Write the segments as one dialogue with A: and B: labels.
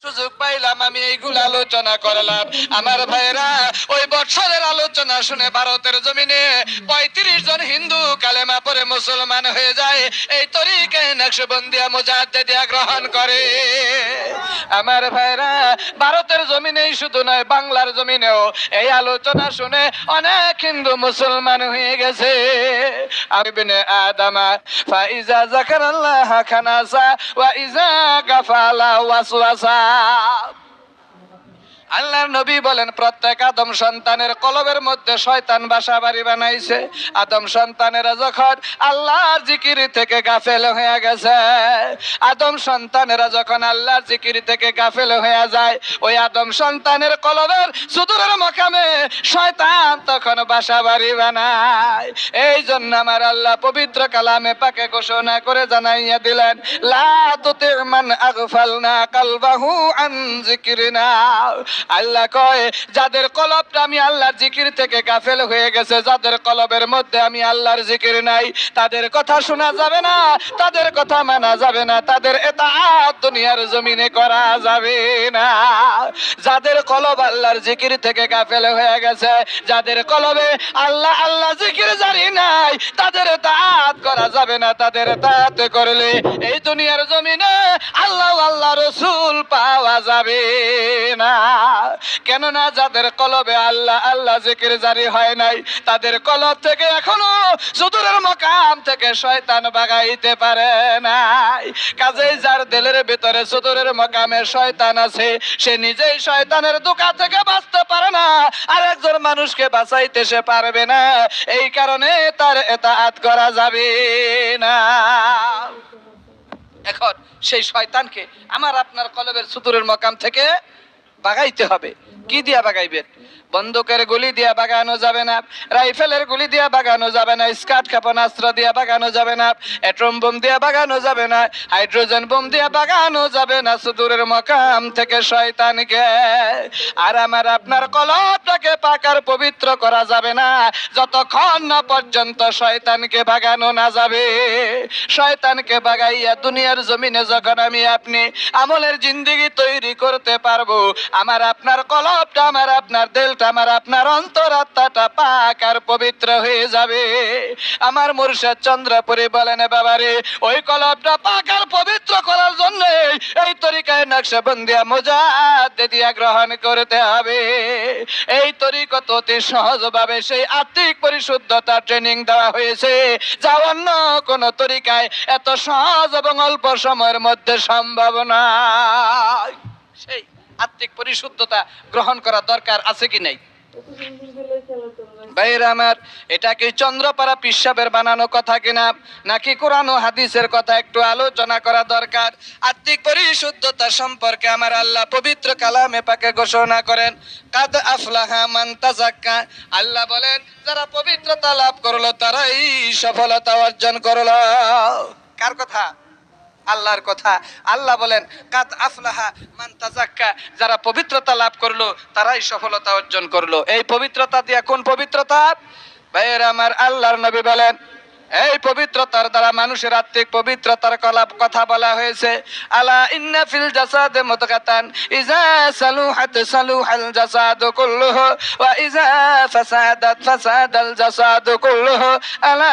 A: সুযোগ পাইলাম আমি এইগুলো আলোচনা করলাম। আমার ভাইরা, ওই বছরের আলোচনা শুনে ভারতের জমিনে ৩৫ জন হিন্দু কালেমা পড়ে মুসলমান হয়ে যায়। এই তরিকায় নকশবন্দিয়া মুজাদ্দিদিয়া গ্রহণ করে। আমার ভাইরা, ভারতের জমিনেই শুধু নয়, বাংলার জমিনেও এই আলোচনা শুনে অনেক হিন্দু মুসলমান হয়ে গেছে। আবিনে আদামা ফাইজা যাকারাল্লাহ খানাসা ওয়া ইজা গাফালা ওয়াসওয়াসা। আল্লাহর নবী বলেন, প্রত্যেক আদম সন্তানের কলবের মধ্যে শয়তান বাসা বাড়ি বানাইছে। আদম সন্তানেরা যখন আল্লাহর জিকির থেকে গাফেল হয়ে গেছে, আদম সন্তানেরা যখন আল্লাহর জিকির থেকে গাফেল হয়ে যায়, ওই আদম সন্তানের কলবের সুদূরের মাকামে শয়তান তখন বাসা বাড়ি বানায়। এই জন্য আমার আল্লাহ পবিত্র কালামে পাকে ঘোষণা করে জানাইয়া দিলেন, লা তুতি মান আগফালনা কালবাহু আন যিকরিনা। আল্লাহ কয়, যাদের কলবটা আমি আল্লাহর জিকির থেকে গাফেল হয়ে গেছে, যাদের কলবের মধ্যে আমি আল্লাহর জিকির নাই, তাদের কথা শোনা যাবে না, তাদের কথা মানা যাবে না, তাদের ইতাআত দুনিয়ার জমিনে করা যাবে না। যাদের কলব আল্লাহর জিকির থেকে গাফেল হয়ে গেছে, যাদের কলবে আল্লাহ আল্লাহ জিকির জারি নাই, তাদের ইতাআত করা যাবে না। তাদের ইতাআত করলে এই দুনিয়ার জমিনে আল্লাহ আল্লাহ রাসূল পাওয়া যাবে না। কেননা যাদের কলবে আল্লাহ আল্লাহ জিকির জারি হয় নাই, তাদের কলব থেকে এখনো সুদূরের মাকাম থেকে শয়তান বাগাইতে পারে নাই। কাজেই যার দিলের ভিতরে সুদূরের মাকামে শয়তান আছে, সে নিজেই শয়তানের ধোঁকা থেকে বাঁচতে পারে না, আর একজন মানুষকে বাঁচাইতে সে পারবে না। এই কারণে তার ইতাআত করা যাবে না। এখন সেই শয়তানকে আমার আপনার কলবের সুদূরের মাকাম থেকে বাগাইতে হবে। কি দিয়া বাগাইবেন? বন্দুকের গুলি দিয়া বাগানো যাবে না, রাইফেলের গুলি দিয়া বাগানো যাবে না, স্কাট ক্ষেপণাস্ত্র দিয়া বাগানো যাবে না, অ্যাটম বোম দিয়া বাগানো যাবে না, হাইড্রোজেন বোম দিয়া বাগানো যাবে না সুদূরের মাকাম থেকে শয়তানকে। আর আমার আপনার কলবটাকে পাকার পবিত্র করা যাবে না যতক্ষণ না পর্যন্ত শয়তানকে বাগানো না যাবে। শয়তানকে বাগাইয়া দুনিয়ার জমিনে যখন আমি আপনি আমলের জিন্দেগি তৈরি করতে পারবো, আমার আপনার কলবটা, আমার আপনার দিলটা, আমার আপনার অন্তরাত্মাটা পাক আর পবিত্র হয়ে যাবে। আমার মুর্শিদ চন্দ্রপুরী বলেন, বাবারে, ওই কলবটা পাক আর পবিত্র করার জন্য এই তরিকায় নকশবন্দিয়া মুজাদ্দিদিয়া গ্রহণ করতে হবে। এই তরিকত অতি সহজভাবে সেই আত্মিক পরিশুদ্ধতা ট্রেনিং দেওয়া হয়েছে, যা অন্য কোন তরিকায় এত সহজ এবং অল্প সময়ের মধ্যে সম্ভব নয়। সেই আত্মিক পরিশুদ্ধতা গ্রহণ করা দরকার আছে কি নাই? ভাইরা আমার, এটা কি চন্দ্রপাড়া পিসাবের বানানো কথা কিনা, নাকি কোরআন ও হাদিসের কথা একটু আলোচনা করা দরকার। আত্মিক পরিশুদ্ধতা সম্পর্কে আমার আল্লাহ পবিত্র কালামে পাকে ঘোষণা করেন, কাদ আফলাহা মান তাযাক্কা। আল্লাহ বলেন, যারা পবিত্রতা লাভ করলো তারাই সফলতা অর্জন করলো। কার কথা? আল্লাহর কথা। আল্লাহ বলেন, কাদ আফলাহা মান তাযাক্কা, যারা পবিত্রতা লাভ করলো তারাই সফলতা অর্জন করলো। এই পবিত্রতা দিয়া কোন পবিত্রতা? ভাইয়েরা আমার, আল্লাহর নবী বলেন, এই পবিত্রতার দ্বারা মানুষের আত্মিক পবিত্রতার কথা বলা হয়েছে। আলা ইন্না ফিল জাসাদে মুদগাতান ইজা সালুহাত সালুহাল জাসাদু কুল্লুহু ওয়া ইজা ফাসাদাত ফাসাদাল জাসাদু কুল্লুহু আলা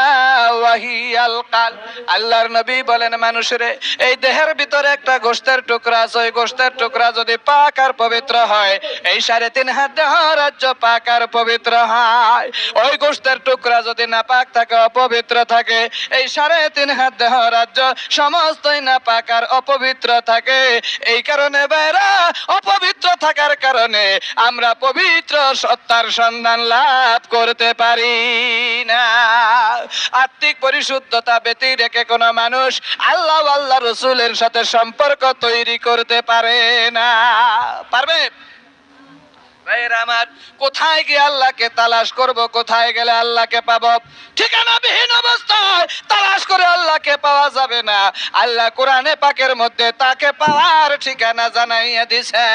A: ওয়াহিয়াল কাল। আল্লাহর নবী বলেন, মানুষের এই দেহের ভিতরে একটা গোশতের টুকরা আছে, ওই গোশতের টুকরা যদি পাক আর পবিত্র হয়, এই 3.5 হাত দেহ রাজ্য পাক আর পবিত্র হয়। ওই গোশতের টুকরা যদি না পাক থাকে, অপবিত্র থাকে, এই 3.5 হাত দেহ রাজ্য সমস্তই না পাক আর অপবিত্র থাকে। এই কারণে বাইরা, অপবিত্র থাকার কারণে আমরা পবিত্র সত্তার সন্ধান লাভ করতে পারি না। আত্মিক পরিশুদ্ধতা ব্যতী রেখে কোন মানুষ আল্লাহ আল্লাহ রসুলের সাথে সম্পর্ক তৈরি করতে পারে না। পারবে? আমার কোথায় গিয়ে আল্লাহকে তালাশ করব, কোথায় গেলে আল্লাহকে পাবো? ঠিকানাবিহীন অবস্থায় তালাশ করে আল্লাহকে পাওয়া যাবে না। আল্লাহ কোরআনে পাকের মধ্যে তাকে পাওয়ার ঠিকানা জানাইয়া দিছে।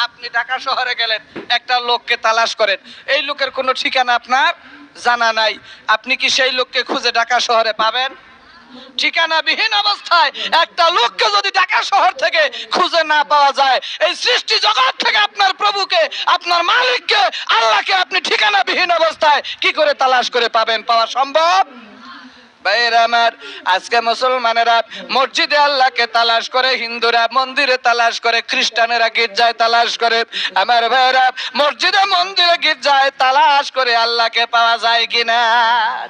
A: আপনি ঢাকা শহরে গেলেন, একটা লোককে তালাশ করেন, এই লোকের কোনো ঠিকানা আপনার জানা নাই, আপনি কি সেই লোককে খুঁজে ঢাকা শহরে পাবেন? ঠিকানাবিহীন অবস্থায় একটা লোককে যদি ঢাকা শহর থেকে খুঁজে না পাওয়া যায়, এই সৃষ্টি জগৎ থেকে আপনার প্রভুকে, আপনার মালিককে, আল্লাহকে আপনি ঠিকানাবিহীন অবস্থায় কি করে তালাশ করে পাবেন? পাওয়া সম্ভব? ভাইয়েরা আমার, আজকে মুসলমানেরা মসজিদে আল্লাহকে তালাশ করে, হিন্দুরা মন্দিরে তালাশ করে, খ্রিস্টানেরা গির্জায় তালাশ করে। আমার ভাইয়েরা, মসজিদে মন্দিরে গির্জায় তালাশ করে আল্লাহকে পাওয়া যায় কিনা?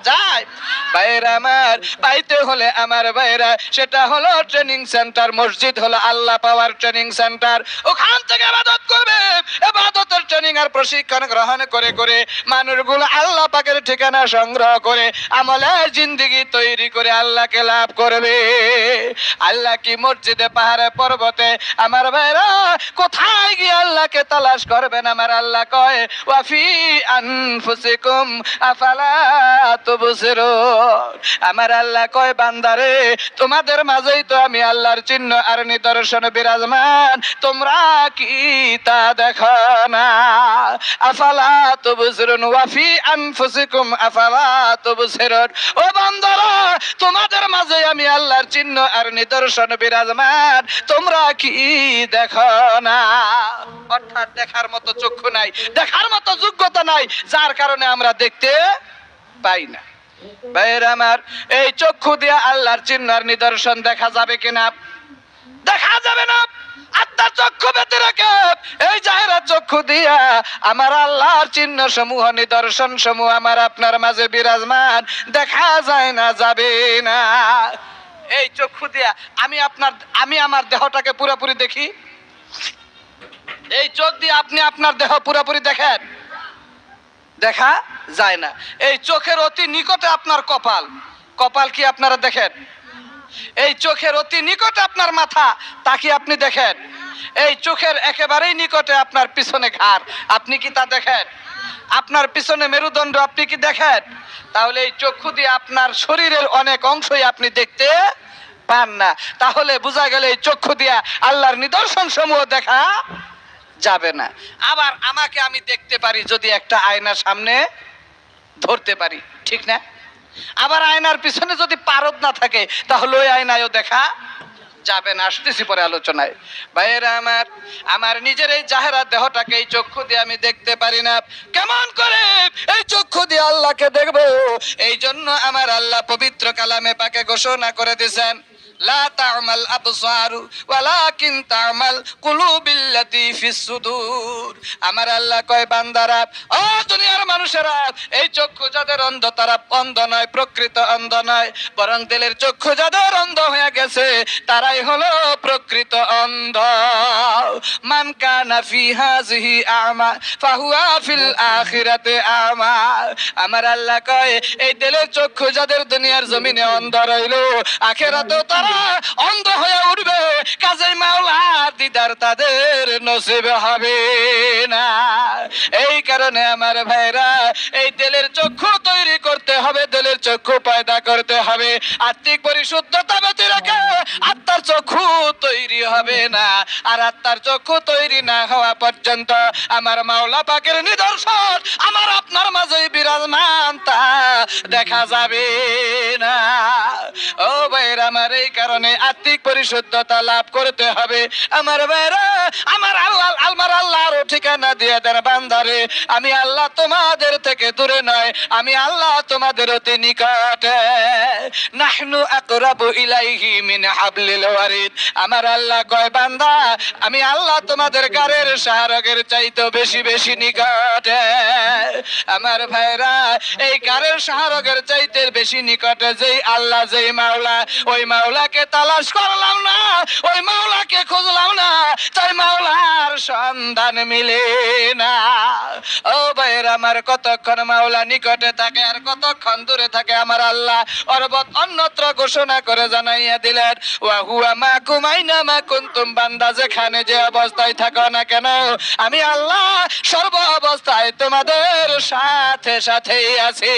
A: যায়। ভাইয়েরা আমার, পাইতে হলে আমার ভাইয়েরা, সেটা হলো ট্রেনিং সেন্টার। মসজিদ হলো আল্লাহ পাওয়ার ট্রেনিং সেন্টার। ওখান থেকে ইবাদত করবে, ইবাদতের ট্রেনিং আর প্রশিক্ষণ গ্রহণ করে করে মানুষগুলো আল্লাহ পাকের ঠিকানা সংগ্রহ করে আমলের জিন্দেগি তৈরি করে আল্লাহকে লাভ করবে। আল্লাহ কি মসজিদে, পাহাড়ে, পর্বতে? আমার ভাইরা, কোথায় গিয়ে আল্লাহকে তালাশ করবেন? আমার আল্লাহ কয়, ওয়াফি আনফুসিকুম আফালা তুবসিরুন। আমার আল্লাহ কয়, বান্দারে, তোমাদের মাঝেই তো আমি আল্লাহর চিহ্ন আর নিদর্শন বিরাজমান, তোমরা কি তা দেখো না? আফালা তুবসিরুন, ওয়াফি আনফুসিকুম আফালা তুবসিরুন। ও বান্দা, তোমাদের মাঝে আমি আল্লাহর চিহ্ন আর নিদর্শন বিরাজমান, তোমরা কি দেখো না? অর্থাৎ দেখার মতো চক্ষু নাই, দেখার মতো যোগ্যতা নাই, যার কারণে আমরা দেখতে পাই না। ভাইয়েরা আমার, এই চক্ষু দিয়ে আল্লাহর চিহ্ন আর নিদর্শন দেখা যাবে কিনা? দেখা যাবে না। আত্মার চক্ষু বেঁধে রেখে এই জাহেরা চক্ষু দিয়া আমার আল্লাহর চিহ্ন সমূহ, নিদর্শন সমূহ আমার আপনার মাঝে বিরাজমান, দেখা যায় না, যাবে না। এই চক্ষু দিয়া আমি আমার দেহটাকে পুরোপুরি দেখি। এই চোখ দিয়ে আপনি আপনার দেহ পুরোপুরি দেখেন? দেখা যায় না। এই চোখের অতি নিকটে আপনার কপাল, কপাল কি আপনারা দেখেন? এই চোখের অতি নিকটে আপনার মাথা, তা কি আপনি দেখেন? এই চোখের একেবারেই নিকটে আপনার পিছনে ঘাড়, আপনি কি তা দেখেন? আপনার পিছনে মেরুদণ্ড, আপনি কি দেখেন? তাহলে এই চক্ষু দিয়ে আপনার শরীরের অনেক অংশই আপনি দেখতে পান না। তাহলে বোঝা গেল এই চক্ষু দিয়ে আল্লাহর নিদর্শন সমূহ দেখা যাবে না। আবার আমাকে আমি দেখতে পারি যদি একটা আয়নার সামনে ধরতে পারি, ঠিক না? আবার আয়নার পিছনে যদি পারদ না থাকে, তাহলে ওই আয়নায়ও দেখা যাবে না। আসতেছি পরে আলোচনায়। ভাইয়েরা আমার, আমার নিজের এই জাহেরা দেহটাকে এই চক্ষু দিয়ে আমি দেখতে পারি না। কেমন করে এই চক্ষু দিয়ে আল্লাহকে দেখবো? এই জন্য আমার আল্লাহ পবিত্র কালামে পাকে ঘোষণা করে দিয়েছেন, লা তা'মাল আবসারু ওয়ালাকিন তা'মাল কুলুবিল্লাতী ফিস সুদূর। আমার আল্লাহ কয়, বান্দারা, ও দুনিয়ার মানুষেরা, এই চক্ষু যাদের অন্ধ, তারা অন্ধ নয়, প্রকৃত অন্ধ নয়, বরং দিলের চক্ষু যাদের অন্ধ হয়ে গেছে, তারাই হলো প্রকৃত অন্ধ। মান কানা ফি হাযিহি আ'মা ফাহুয়া ফিল আখিরাতি আ'মা। আমার আল্লাহ কয়, এই দিলের চক্ষু যাদের দুনিয়ার জমিনে অন্ধ রইল, আখিরাতেও তারা অন্ধ হয়ে উঠবে। কাজেই মাওলার দিদার তাদের নসিব হবে না। এই কারণে আমার ভাইরা, এই দিলের চক্ষু তৈরি করতে হবে, দিলের চক্ষু পয়দা করতে হবে। আত্মিক পরিশুদ্ধতা ব্যতী রেখে আত্মার চক্ষু তৈরি হবে না। আর আত্মার চক্ষু তৈরি না হওয়া পর্যন্ত আমার মাওলা পাকের নিদর্শন আমার আপনার মাঝেই বিরাজমান, তা দেখা যাবে না। ও ভাইরা আমার, এই কারণে আত্মিক পরিশুদ্ধতা লাভ করতে হবে। আমার ভাইরা, আমার আল্লাহর ঠিকানা দিয়ে দেন, বান্দারে, আমি আল্লাহ তোমাদের থেকে দূরে নয়, আমি আল্লাহ তোমাদের অতি নিকটে। নাহনু আকরাবু ইলাইহি মিন হাবলিল ওয়ারিদ। আমার আল্লাহ কয়, বান্দা, আমি আল্লাহ তোমাদের গারের শাহরগের চাইতে বেশি বেশি নিকটে। আমার ভাইরা, এই গারের শাহরগের চাইতে বেশি নিকটে যেই আল্লাহ, যেই মাওলা, ওই মাওলাকে তালাশ করলাম না, ওই মাওলাকে খুঁজলাম না, তাই মাওলার সন্ধান মিলে না। ও ভাইয়ের আমার, কতক্ষণ মাওলা নিকটে থাকে আর কতক্ষণ দূরে থাকে আমার আল্লাহ অর্বত অন্যত্র ঘোষণা করে জানাইয়া দিলেন, ওয়া হুয়া মাকুম আইনা মা কুনতুম। বান্দা, যেখানে যে অবস্থায় থাকো না কেন, আমি আল্লাহ সর্ব অবস্থায় তোমাদের সাথে সাথেই আছি।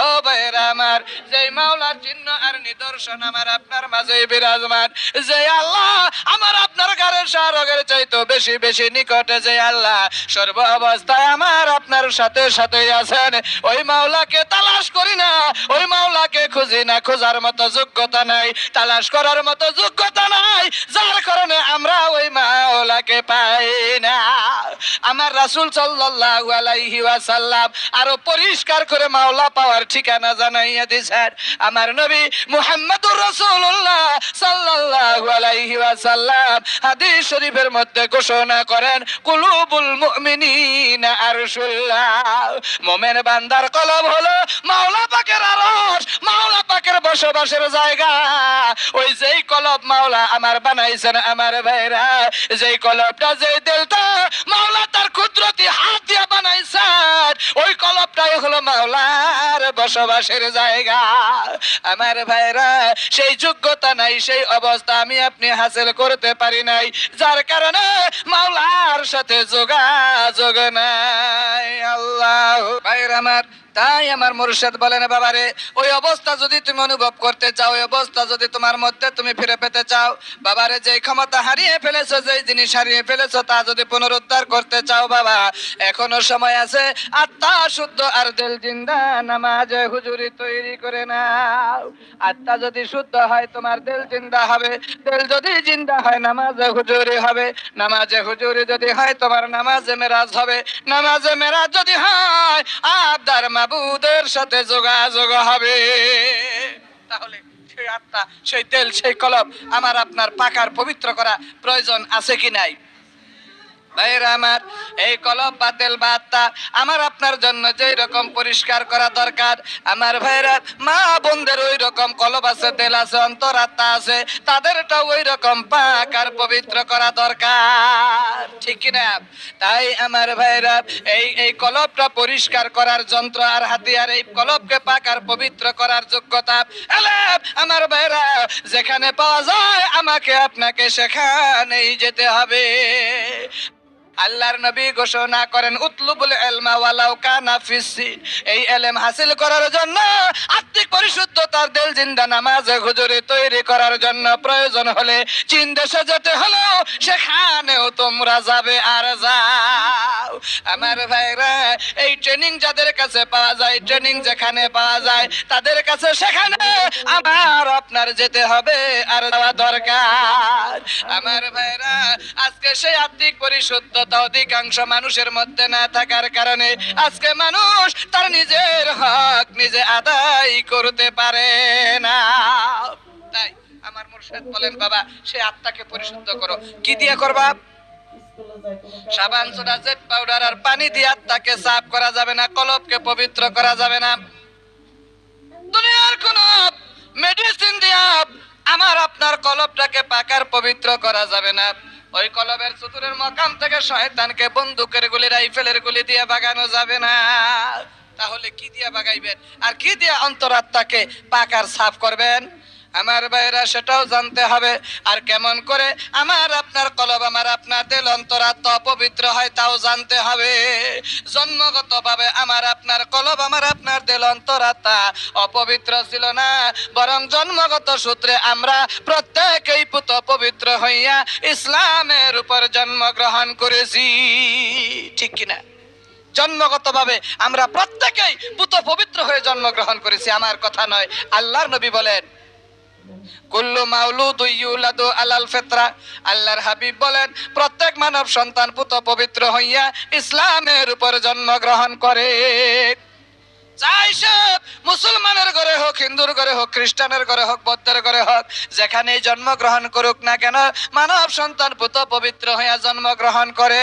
A: ও ভাইয়ের আমার, যেই মাওলার চিহ্ন আর নিদর্শন আমার আপনার মাঝে বিরাজমান, যে আল্লাহ আমার আপনার ঘরের কুয়াশা রোগের চাইতে বেশি বেশি নিকটে যে আল্লাহ সর্ব অবস্থায় আমার আপনার সাথে সাথেই আছেন, ওই মাওলাকে তালাশ করি না, ওই মাওলাকে খুঁজি না, খোঁজার মতো যোগ্যতা নাই, তালাশ করার মতো যোগ্যতা নাই, যার কারণে আমরা ওই মাওলাকে পাই না। আমার রাসূল সাল্লাল্লাহু আলাইহি ওয়াসাল্লাম আরো পরিষ্কার করে মাওলা পাওয়ার ঠিকানা জানাইয়া দিয়েছেন। আমার নবী মুহাম্মদুর রাসূলুল্লাহ সাল্লাল্লাহু আলাইহি ওয়াসাল্লাম হাদিস শরীফের মধ্যে ঘোষণা করেন, কুলুবুল মুমিনিনা আরশুল্লাহ, মুমিন বান্দার কলব হলো মাওলা পাকের আরশ, মাওলা পাকের বসবাসের জায়গা। ওই যেই কলব মাওলা আমার বানাইছেন আমার ভাইরা, যেই কলবটা যেই দিলটা মাওলা তার কুদরতি হাত দিয়ে বানাইছেন, ওই কলবটাই হলো মাওলার বসবাসের জায়গা। আমার ভাইরা সেই যোগ্যতা নাই, সেই অবস্থা আমি আপনি হাসিল করতে পারি নাই, যার কারণে মাওলার সাথে যোগাযোগ নাই। আল্লাহ ভাইরা আমার, তাই আমার মুর্শিদ বলেন, বাবারে ওই অবস্থা যদি তুমি অনুভব করতে চাও, ওই অবস্থা যদি তোমার মধ্যে তুমি ফিরে পেতে চাও, বাবারে যেই ক্ষমতা হারিয়ে ফেলেছো, যেই জিনিস হারিয়ে ফেলেছো, তা যদি পুনরুদ্ধার করতে চাও, বাবা এখনো সময় আছে। আত্মা শুদ্ধ আর দিল জিন্দা, নামাজে হুজুরি তৈরি করে নাও। আত্মা যদি শুদ্ধ হয় তোমার দিল জিন্দা হবে, দিল যদি জিন্দা হয় নামাজে হুজুরি হবে, নামাজে হুজুরি যদি হয় তোমার নামাজে মেরাজ হবে, নামাজে মেরাজ যদি হয় আবদার মাবুদের সাথে যোগাযোগ হবে। তাহলে সেই আত্মা, সেই তেল, সেই কলব আমার আপনার পাকার পবিত্র করা প্রয়োজন আছে কি নাই? ভাইরা আমার, এই কলব বা তেল বা আত্মা আমার আপনার জন্য যেই রকম পরিষ্কার করা দরকার, আমার ভাইরা মা বোনদের ওই রকম কলব আছে, তেল আছে, অন্তর আত্মা আছে, তাদেরটা ওই রকম পাক আর পবিত্র করা দরকার, ঠিক কিনা? তাই আমার ভাইরা এই কলবটা পরিষ্কার করার যন্ত্র আর হাতিয়ার, এই কলবকে পাক আর পবিত্র করার যোগ্যতা এলেম আমার ভাইরা যেখানে পাওয়া যায়, আমাকে আপনাকে সেখানেই যেতে হবে। আল্লাহর নবী ঘোষণা করেন, উতলুবুল ইলমা ওয়ালাউ কানা ফিসসিন, এই ইলম হাসিল করার জন্য, আত্মিক পরিশুদ্ধতার দিল জিন্দা নামাজে হুজুরি তৈরি করার জন্য প্রয়োজন হলে চীন দেশে যেতে হলো, সেখানেও তোমরা যাবে আর যাও। আমার ভাইরা এই ট্রেনিং যাদের কাছে পাওয়া যায়, ট্রেনিং যেখানে পাওয়া যায় তাদের কাছে সেখানে আমার আপনার যেতে হবে আর যাওয়া দরকার। আমার ভাইরা আজকে সেই আত্মিক পরিশুদ্ধতা অধিকাংশ মানুষের মধ্যে না থাকার কারণে আজকে মানুষ তার নিজের হক নিজে আদায় করতে পারে না। তাই আমার মুর্শিদ বলেন, বাবা সেই আত্মাকে পরিশুদ্ধ করো। কি দিয়ে করবা? সাবান, সোডা, জেট পাউডার আর পানি দিয়ে আত্মাকে সাফ করা যাবে না, কলবকে পবিত্র করা যাবে না। দুনিয়ার কোন মেডিসিন দিয়া আমার আপনার কলবটাকে পাকার পবিত্র করা যাবে না। ওই কলবের চতুরের মাকাম থেকে শয়তানকে বন্দুকের গুলি, রাইফেলের গুলি দিয়ে বাগানো যাবে না। তাহলে কি দিয়ে বাগাইবেন আর কি দিয়ে অন্তরাত্মাকে পাকার সাফ করবেন? আমার ভাইরা সেটাও জানতে হবে। আর কেমন করে আমার আপনার কলব, আমার আপনার দিল, অন্তরাত্মা অপবিত্র হয় তাও জানতে হবে। জন্মগতভাবে আমার আপনার কলব, আমার আপনার দিল, অন্তরাত্মা অপবিত্র ছিল না, বরং জন্মগত সূত্রে আমরা প্রত্যেকেই পুত পবিত্র হইয়া ইসলামের উপর জন্মগ্রহণ করেছি, ঠিক কিনা? জন্মগতভাবে আমরা প্রত্যেকেই পুত পবিত্র হয়ে জন্মগ্রহণ করেছি, আমার কথা নয়। আল্লাহর নবী বলেন, কুল্লু মাউলুদু ইউলাদু আলাল ফিতরা, আল্লাহর হাবিব বলেন প্রত্যেক মানব সন্তান পুত পবিত্র হইয়া ইসলামের উপর জন্মগ্রহণ করে। চাই সে মুসলমানের ঘরে হোক, হিন্দুর ঘরে হোক, খ্রিস্টানের ঘরে হোক, বৌদ্ধের ঘরে হোক, যেখানেই জন্মগ্রহণ করুক না কেন, মানব সন্তান পুত পবিত্র হইয়া জন্মগ্রহণ করে।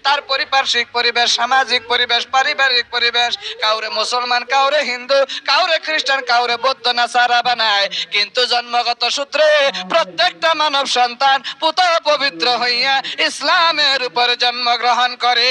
A: তার পারিপার্শ্বিক পরিবেশ, সামাজিক পরিবেশ, পারিবারিক পরিবেশ কাউরে মুসলমান, কাউরে হিন্দু, কাউরে খ্রিস্টান, কাউরে বৌদ্ধ, নাসারা বানায়, কিন্তু জন্মগত সূত্রে প্রত্যেকটা মানব সন্তান পুত পবিত্র হইয়া ইসলামের উপর জন্মগ্রহণ করে।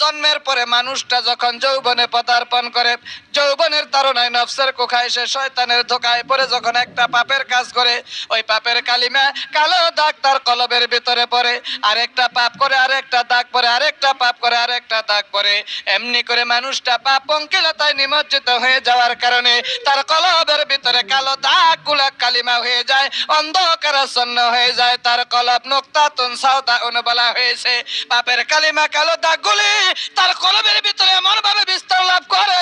A: জন্মের পরে মানুষটা যখন যৌবনে পদার্পণ করে, যৌবনের তাড়নায় নফসের কোখায় সে শয়তানের ধোকায় পড়ে যখন একটা পাপের কাজ করে, ওই পাপের কালিমা কালো দাগ তার কলবের ভিতরে পড়ে, আরেকটা পাপ করে আরেকটা দাগ পড়ে, আরেকটা পাপ করে আরেকটা দাগ পড়ে। এমনি করে মানুষটা পাপ পঙ্কিলতায় নিমজ্জিত হয়ে যাওয়ার কারণে তার কলবের ভিতরে কালো দাগগুলা কালিমা হয়ে যায়, অন্ধকারাচ্ছন্ন হয়ে যায়। তার কলব নুক্তাতুন সাউদাউন বলা হয়েছে। পাপের কালিমা কালো দাগগুলি তার কলবের ভিতরে এমন ভাবে বিস্তার লাভ করে,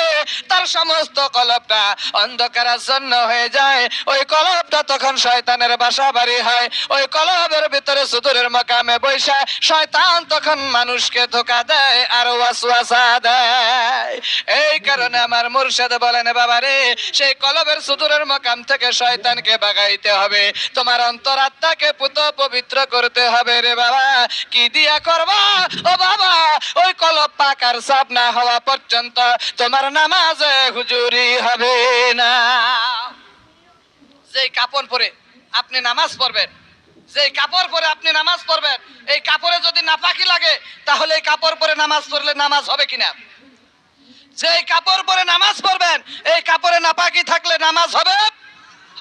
A: তার সমস্ত কলবটা অন্ধকারাচ্ছন্ন হয়ে যায়। ওই কলবটা তখন শয়তানের বাসা বাড়ি হয়। ওই কলবের ভিতরে সুদূরের মাকামে বৈশা শয়তান তখন মানুষকে ধোঁকা দেয় আর ওয়াসওয়াসা দেয়। এই কারণে আমার মুর্শিদ বলেন, বাবারে সেই কলবের সুদূরের মাকাম থেকে শয়তানকে ভাগাইতে হবে, তোমার অন্তরাত্মাকে পুত পবিত্র করতে হবে রে বাবা। কি দিয়া করবা ও বাবা? ওই কলব পাক আর সাফ না হওয়া পর্যন্ত তোমার নামাজে হুজুরি হবে না। যেই কাপড় পরে আপনি নামাজ পড়বেন, যেই কাপড় পরে আপনি নামাজ পড়বেন, এই কাপড়ে যদি নাপাকি লাগে তাহলে এই কাপড় পরে নামাজ পড়লে নামাজ হবে কিনা? যেই কাপড় পরে নামাজ পড়বেন, এই কাপড়ে নাপাকি থাকলে নামাজ হবে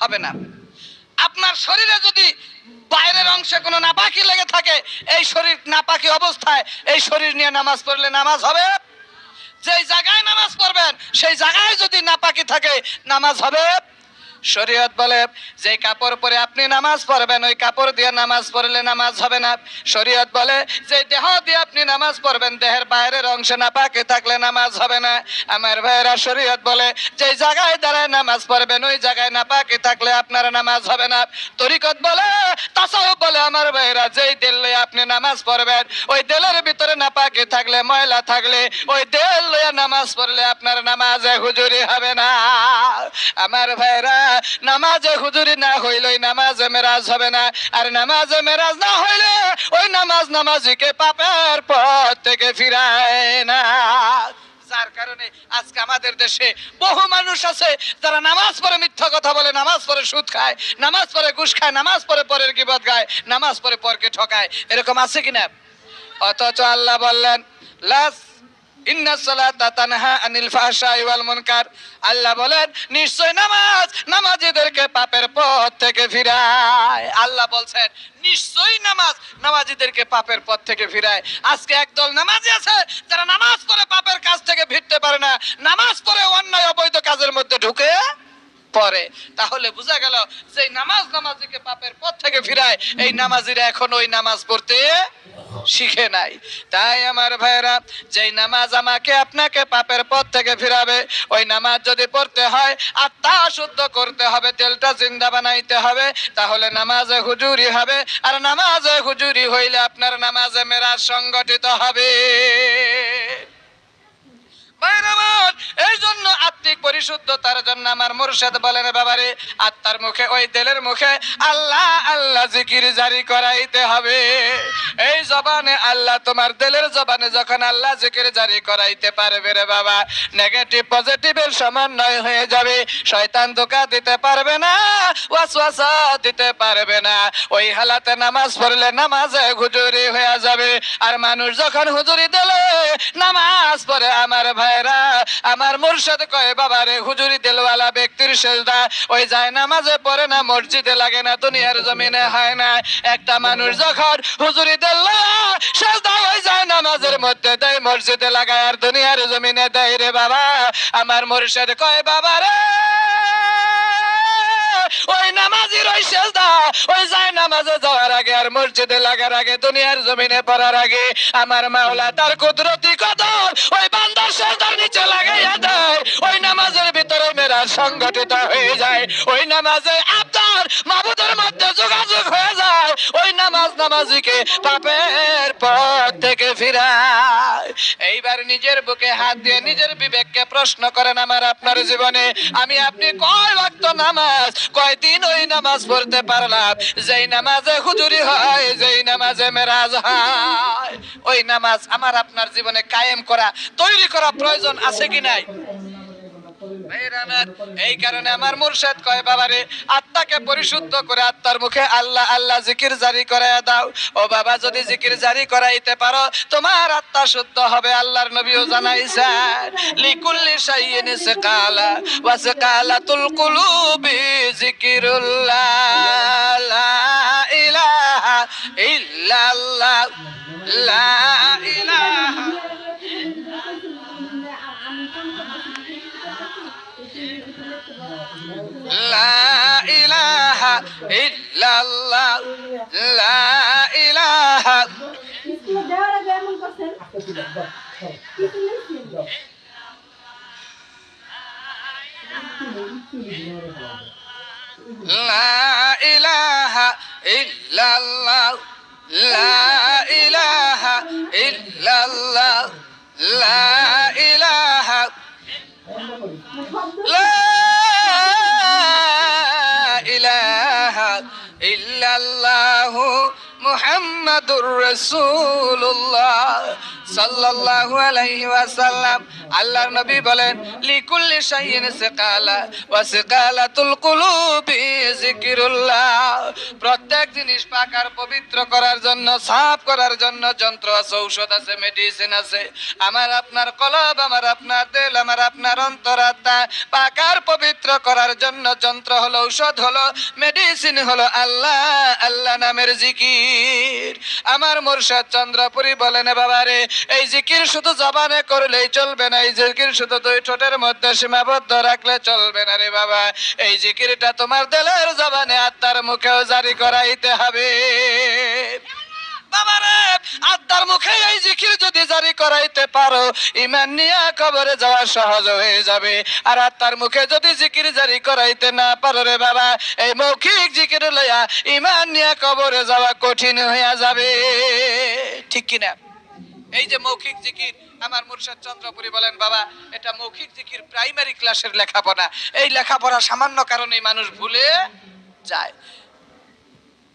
A: হবে না। আপনার শরীরে যদি বাইরের অংশে কোনো নাপাকি লেগে থাকে, এই শরীর নাপাকি অবস্থায় এই শরীর নিয়ে নামাজ পড়লে নামাজ হবে। যেই জায়গায় নামাজ পড়বেন সেই জায়গায় যদি নাপাকি থাকে নামাজ হবে। শরীয়ত বলে যে কাপড় পরে আপনি নামাজ পড়বেন ওই কাপড় দিয়ে নামাজ পড়লে নামাজ হবে না। শরীয়ত বলে যে দেহ দিয়ে আপনি নামাজ পড়বেন, দেহের বাইরের অংশে নাপাকি থাকলে নামাজ হবে না। আমার ভাইয়েরা, শরীয়ত বলে যে জায়গায় দাঁড়ায় নামাজ পড়বেন ওই জায়গায় নাপাকি থাকলে আপনার নামাজ হবে না। তরিকত বলে, তাসাউফ বলে আমার ভাইয়েরা, যেই দিল লয়ে আপনি নামাজ পড়বেন ওই দিলের ভিতরে নাপাকি থাকলে, ময়লা থাকলে, ওই দিল লয়ে নামাজ পড়লে আপনার নামাজে হুজুরি হবে না। আমার ভাইয়েরা, নামাজে হুজুরি না হইলে নামাজে মেরাজ হবে না। আর নামাজে মেরাজ না হইলে ওই নামাজ নামাজিকে পাপের পথ থেকে ফিরায় না। যার কারণে আজকে আমাদের দেশে বহু মানুষ আছে যারা নামাজ পড়ে মিথ্যা কথা বলে, নামাজ পড়ে সুদ খায়, নামাজ পড়ে ঘুষ খায়, নামাজ পড়ে পরের গীবত গায়, নামাজ পড়ে পরকে ঠকায়। এরকম আছে কিনা? অথচ আল্লাহ বললেন, লাস ইন্না সালাতা তানহা আনিল ফাহশাই ওয়াল মুনকার। আল্লাহ বলেন নিশ্চয় নামাজ নামাজীদেরকে পাপের পথ থেকে ফিরায়। আল্লাহ বলছেন নিশ্চয়ই নামাজ নামাজীদেরকে পাপের পথ থেকে ফিরায়। আজকে একদল নামাজি আছে যারা নামাজ পড়ে পাপের কাজ থেকে ফিরতে পারে না, নামাজ পড়ে অন্যায় অবৈধ কাজের মধ্যে ঢুকে পড়ে। তাহলে বোঝা গেল যে নামাজ নামাজিকে পাপের পথ থেকে ফিরায়, এই নামাজিরা এখন ওই নামাজ পড়তে শিখে নাই। তাই আমার ভাইরা, যেই নামাজ আমাকে আপনাকে পাপের পথ থেকে ফিরাবে ওই নামাজ যদি পড়তে হয় আত্মা শুদ্ধ করতে হবে, দিলটা জিন্দা বানাইতে হবে, তাহলে নামাজে হুজুরি হবে। আর নামাজে হুজুরি হইলে আপনার নামাজে মেরাজ সংগঠিত হবে। এই জন্য আত্মিক পরিশুদ্ধতার জন্য আমার মুর্শিদ বলেন, বাবারে আত্মার মুখে ওই দিলের মুখে আল্লাহ আল্লাহ জিকির জারি করাইতে হবে। এই জবানে আল্লাহ, তোমার দিলের জবানে যখন আল্লাহ জিকির জারি করাইতে পারবে রে বাবা, নেগেটিভ পজিটিভের সমন্বয় হয়ে যাবে। শয়তান ধোঁকা দিতে পারবে না, ওয়াসওয়াসা দিতে পারবে না। ওই হালাতে নামাজ পড়লে নামাজে হুজুরি হয়ে যাবে। আর মানুষ যখন হুজুরি দিলে নামাজ পড়ে, আমার ভাইরা, আমার মুর্শিদ কয়, বাবারে হুজুরি দিলওয়ালা ব্যক্তির সেজদা ওই যায় নামাজে পড়ে না, মসজিদে লাগে না, দুনিয়ার জমিনে হয় না। একটা মানুষ যখন হুজুরি দিল সেজদা ওই যায় নামাজের মধ্যে দেয়, মসজিদে লাগায় আর দুনিয়ার জমিনে দেয় রে বাবা। আমার মুর্শিদ কয়, বাবারে ওই নামাজির ওই সেজদা ওই যায় নামাজে যাওয়ার আগে আর মসজিদে লাগার আগে, দুনিয়ার জমিনে পড়ার আগে আমার মাওলা তার কুদরতি কদম ওই বান্দার সেজদার নিচে লাগাইয়া দেয়। ওই নামাজের ভিতরে মেরাজ সংগঠিত হয়ে যায়। ওই নামাজে আপনার মাবুদের মধ্যে যোগাযোগ হয়ে যায়। ওই নামাজ নামাজিকে পাপের পথ থেকে ফিরায়। এইবার নিজের বুকে হাত দিয়ে নিজের বিবেককে প্রশ্ন করেন, আমার আপনার জীবনে আমি আপনি কয় ওয়াক্ত নামাজ, কয়দিন ওই নামাজ পড়তে পারলাম? যেই নামাজে হুজুরি হয়, যেই নামাজে মেরাজ হয়, ওই নামাজ আমার আপনার জীবনে কায়েম করা, তৈরি করা প্রয়োজন আছে কি নাই? ভাইরা আমার, এই কারণে আমার মুর্শিদ কয় বাবারে আত্মাকে পরিশুদ্ধ করে আত্মার মুখে আল্লাহ আল্লাহ জিকির জারি করায় দাও। ও বাবা, যদি জিকির জারি করাইতে পারো তোমার আত্মা শুদ্ধ হবে। আল্লাহর নবীও জানাইছেন লিকুল্লি শাইইন ইসকালা ওয়া সাকালাতুল কুলুবি জিকিরুল্লাহ লা ইলাহা ইল্লাল্লাহ লা ইলাহা লা ইলাহা ইল্লাল্লাহ লা ইলাহা লা ইলাহা ইল্লাল্লাহ লা ইলাহা ইল্লাল্লাহ লা ইলাহা লা ইলাহা ইল্লাল্লাহু মুহাম্মাদুর রাসূলুল্লাহ সাল্লাল্লাহু আলাইহি ওয়াসাল্লাম। আল্লাহর নবী বলেন লিকুল্লি শাইইন সিকালা ওয়া সিকালাতুল কুলুবি যিকিরুল্লাহ। প্রত্যেক জিনিস পাক আর পবিত্র করার জন্য, সাফ করার জন্য যন্ত্র আছে, ঔষধ আছে, মেডিসিন আছে। আমার আপনার কলব, আমার আপনার দিল, আমার আপনার অন্তরাত্মা পাক আর পবিত্র করার জন্য যন্ত্র হলো, ঔষধ হলো, মেডিসিন হলো আল্লাহ আল্লাহ নামের জিকির। আমার মুর্শিদ চন্দ্রপুরী বলেন বাবারে এই জিকির শুধু জবানে করলেই চলবে না, এই জিকির শুধু দুই ঠোঁটের মধ্যে সীমাবদ্ধ রাখলে চলবে না রে বাবা। এই জিকিরটা তোমার দিলের জবানে আত্মার মুখেও জারি করাইতে হবে বাবারে। আত্মার মুখে এই জিকির যদি জারি করাইতে পারো ঈমান নিয়ে কবরে যাওয়া সহজ হয়ে যাবে। আর আত্মার মুখে যদি জিকির জারি করাইতে না পারো রে বাবা, এই মৌখিক জিকির লইয়া ঈমান নিয়ে কবরে যাওয়া কঠিন হইয়া যাবে। ঠিক কিনা? এই যে মৌখিক জিকির, আমার মুর্শিদ চন্দ্রপুরী বলেন বাবা এটা মৌখিক জিকির প্রাইমারি ক্লাসের লেখাপড়া। এই লেখাপড়া সামান্য কারণে মানুষ ভুলে যায়।